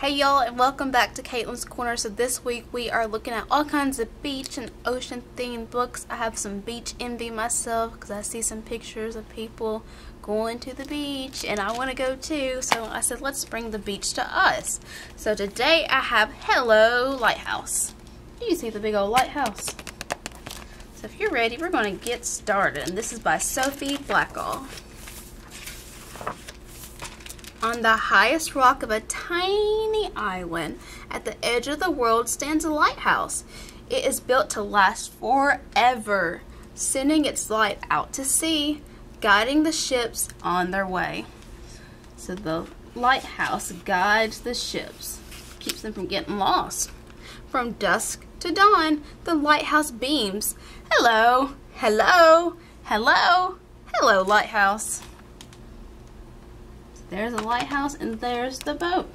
Hey y'all, and welcome back to Caitlyn's Corner. So this week we are looking at all kinds of beach and ocean themed books. I have some beach envy myself because I see some pictures of people going to the beach and I want to go too. So I said let's bring the beach to us. So today I have Hello Lighthouse. You see the big old lighthouse. So if you're ready, we're going to get started. And this is by Sophie Blackall. On the highest rock of a tiny island at the edge of the world stands a lighthouse. It is built to last forever, sending its light out to sea, guiding the ships on their way. So the lighthouse guides the ships, keeps them from getting lost. From dusk to dawn, the lighthouse beams. Hello, hello, hello, hello, lighthouse. There's a lighthouse and there's the boat.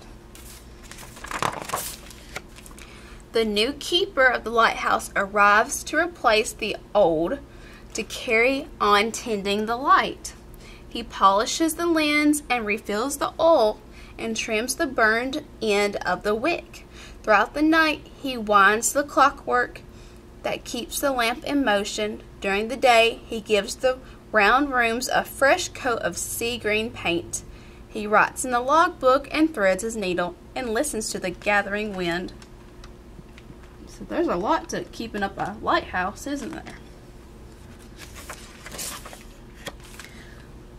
The new keeper of the lighthouse arrives to replace the old to carry on tending the light. He polishes the lens and refills the oil and trims the burned end of the wick. Throughout the night, he winds the clockwork that keeps the lamp in motion. During the day, he gives the round rooms a fresh coat of sea green paint. He writes in the logbook and threads his needle and listens to the gathering wind. So there's a lot to keeping up a lighthouse, isn't there?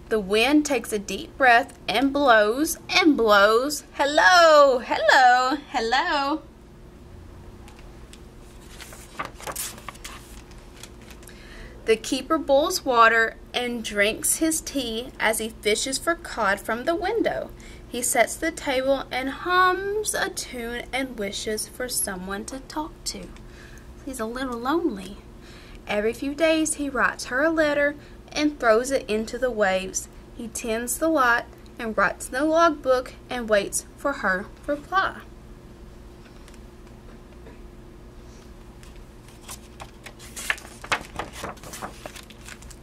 The wind takes a deep breath and blows and blows. Hello, hello, hello. The keeper boils water and drinks his tea as he fishes for cod from the window. He sets the table and hums a tune and wishes for someone to talk to. He's a little lonely. Every few days he writes her a letter and throws it into the waves. He tends the light and writes in the logbook and waits for her reply.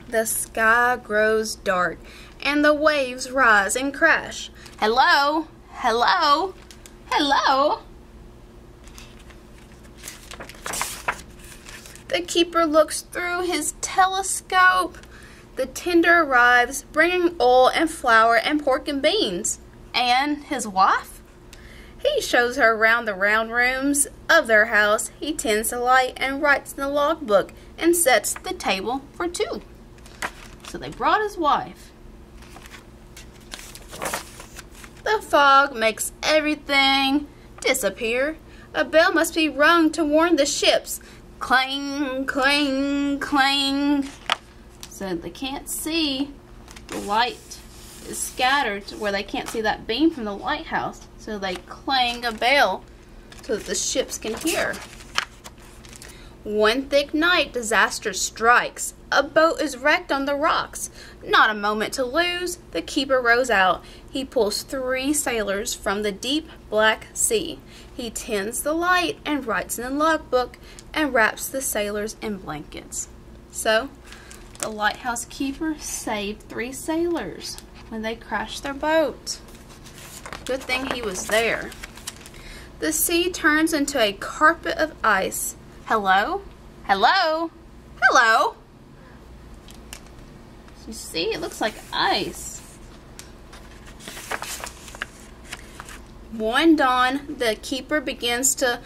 The sky grows dark and the waves rise and crash. Hello, hello, hello. The keeper looks through his telescope. The tender arrives, bringing oil and flour and pork and beans. And his wife? He shows her around the round rooms of their house. He tends the light and writes in the logbook and sets the table for two. So they brought his wife. The fog makes everything disappear. A bell must be rung to warn the ships. Clang, clang, clang. So they can't see. The light is scattered to where they can't see that beam from the lighthouse. So they clang a bell so that the ships can hear. One thick night, disaster strikes. A boat is wrecked on the rocks. Not a moment to lose. The keeper rows out. He pulls 3 sailors from the deep black sea. He tends the light and writes in the logbook and wraps the sailors in blankets. So, the lighthouse keeper saved 3 sailors when they crashed their boat. Good thing he was there. The sea turns into a carpet of ice. Hello? Hello? Hello? You see, it looks like ice. One dawn, the keeper begins to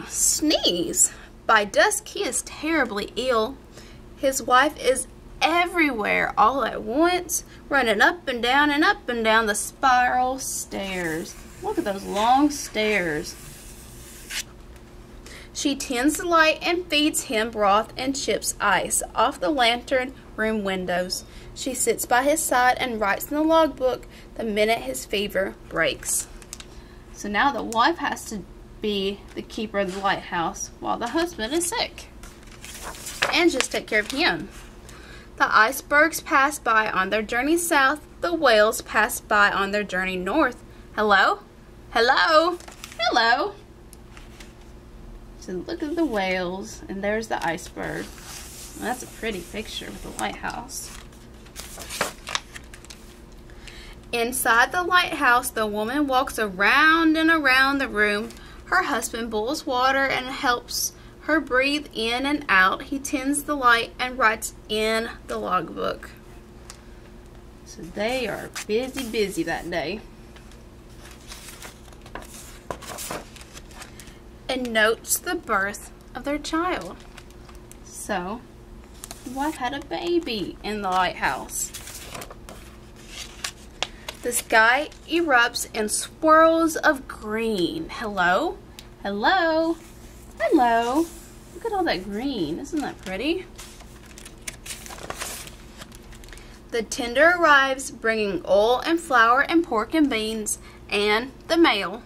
sneeze. By dusk, he is terribly ill. His wife is everywhere all at once, running up and down the spiral stairs. Look at those long stairs. She tends the light and feeds him broth and chips ice off the lantern room windows. She sits by his side and writes in the logbook the minute his fever breaks. So now the wife has to be the keeper of the lighthouse while the husband is sick. And just take care of him. The icebergs pass by on their journey south. The whales pass by on their journey north. Hello? Hello? Hello? So look at the whales, and there's the iceberg. Well, that's a pretty picture with the lighthouse. Inside the lighthouse, the woman walks around and around the room. Her husband boils water and helps her breathe in and out. He tends the light and writes in the logbook. So they are busy that day. And notes the birth of their child. So, the wife had a baby in the lighthouse. The sky erupts in swirls of green. Hello? Hello? Hello? Look at all that green. Isn't that pretty? The tender arrives bringing oil and flour and pork and beans and the mail.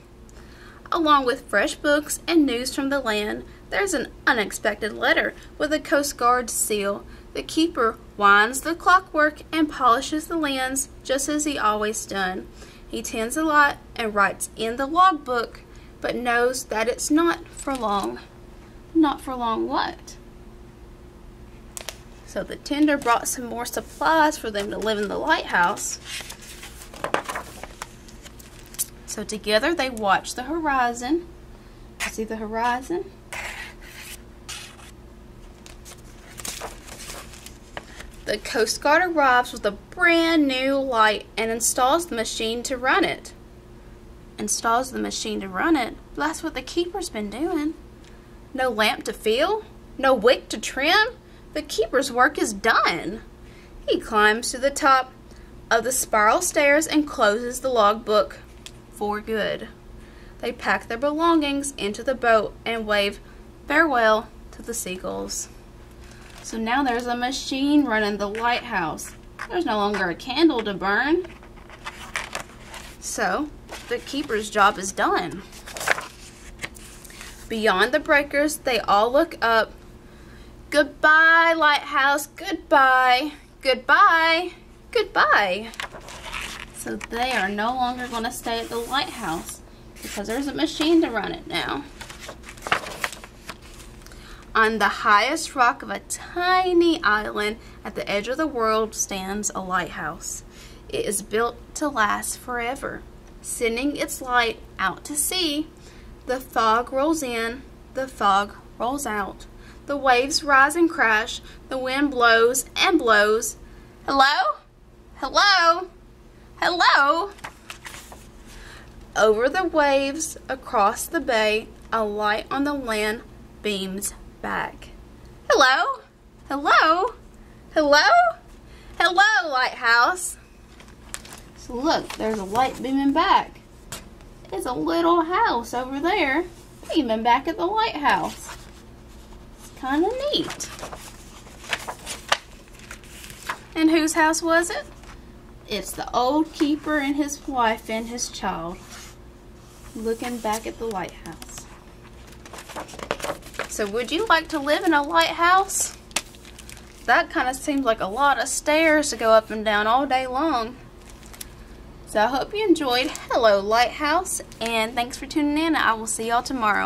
Along with fresh books and news from the land, there's an unexpected letter with a Coast Guard seal. The keeper winds the clockwork and polishes the lens just as he always done. He tends the light and writes in the logbook, but knows that it's not for long. Not for long what? So the tender brought some more supplies for them to live in the lighthouse. So together they watch the horizon. See the horizon? The Coast Guard arrives with a brand new light and installs the machine to run it. Installs the machine to run it? That's what the keeper's been doing. No lamp to fill? No wick to trim? The keeper's work is done. He climbs to the top of the spiral stairs and closes the logbook for good. They pack their belongings into the boat and wave farewell to the seagulls. So now there's a machine running the lighthouse. There's no longer a candle to burn. So the keeper's job is done. Beyond the breakers, they all look up. Goodbye, lighthouse. Goodbye. Goodbye. Goodbye. So they are no longer going to stay at the lighthouse because there's a machine to run it now. On the highest rock of a tiny island at the edge of the world stands a lighthouse. It is built to last forever, sending its light out to sea. The fog rolls in, the fog rolls out. The waves rise and crash, the wind blows and blows. Hello? Hello? Hello? Over the waves, across the bay, a light on the land beams back. Hello? Hello? Hello? Hello, lighthouse. So look, there's a light beaming back. It's a little house over there beaming back at the lighthouse. It's kind of neat. And whose house was it? It's the old keeper and his wife and his child looking back at the lighthouse. So would you like to live in a lighthouse? That kind of seems like a lot of stairs to go up and down all day long. So I hope you enjoyed Hello Lighthouse, and thanks for tuning in. I will see y'all tomorrow.